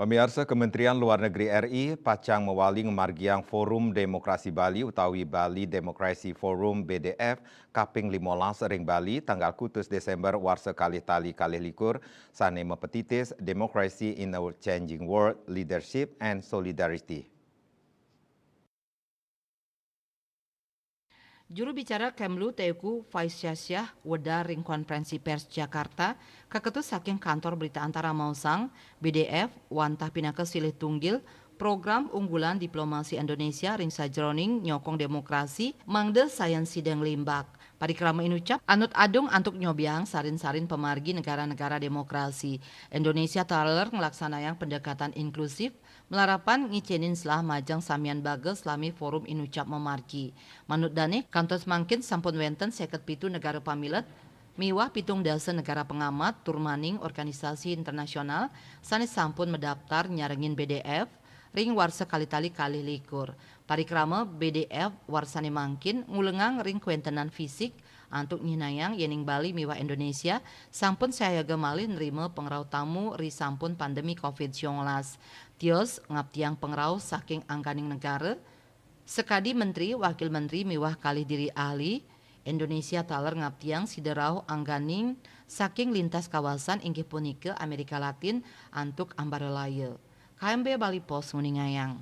Pemirsa Kementerian Luar Negeri RI pacang mewaling margiang Forum Demokrasi Bali utawi Bali Democracy Forum BDF kaping 15 ring Bali tanggal 1 Desember warsa kalih tali kalih likur sane mepetitis Democracy in a Changing World Leadership and Solidarity. Juru bicara Kemlu Teuku Faisyah Wedar ring konferensi pers Jakarta, kaketus saking kantor berita antara Mausang, BDF, wantah pinaka silih tunggil, program unggulan diplomasi Indonesia ring sajroning nyokong demokrasi, mangde sayan sidang limbak. Parikrama inucap, anut adung antuk nyobiang sarin-sarin pemargi negara-negara demokrasi. Indonesia taler ngelaksanayang pendekatan inklusif, melarapan ngicenin selah majang samian bagus selami forum inucap memargi. Manut dane, kantos mangkin sampun wenten 57 negara pamilet, miwah pitung dasa negara pengamat turmaning organisasi internasional sanes sampun mendaftar nyarengin BDF ring warsa kali-tali kalih likur. Parikrama BDF warsane mangkin ngulengang ring kuentenan fisik antuk nyinayang yening Bali miwah Indonesia sampun saya gemali nerima pengrau tamu ri sampun pandemi COVID-19. Tios ngaptiang pengrau saking angkaning negara sekadi menteri, wakil menteri miwah kali diri ahli, Indonesia taler ngaptiang siderau angganing saking lintas kawasan inggih punika Amerika Latin antuk ambarelaya. KMB Bali Pos nguningayang.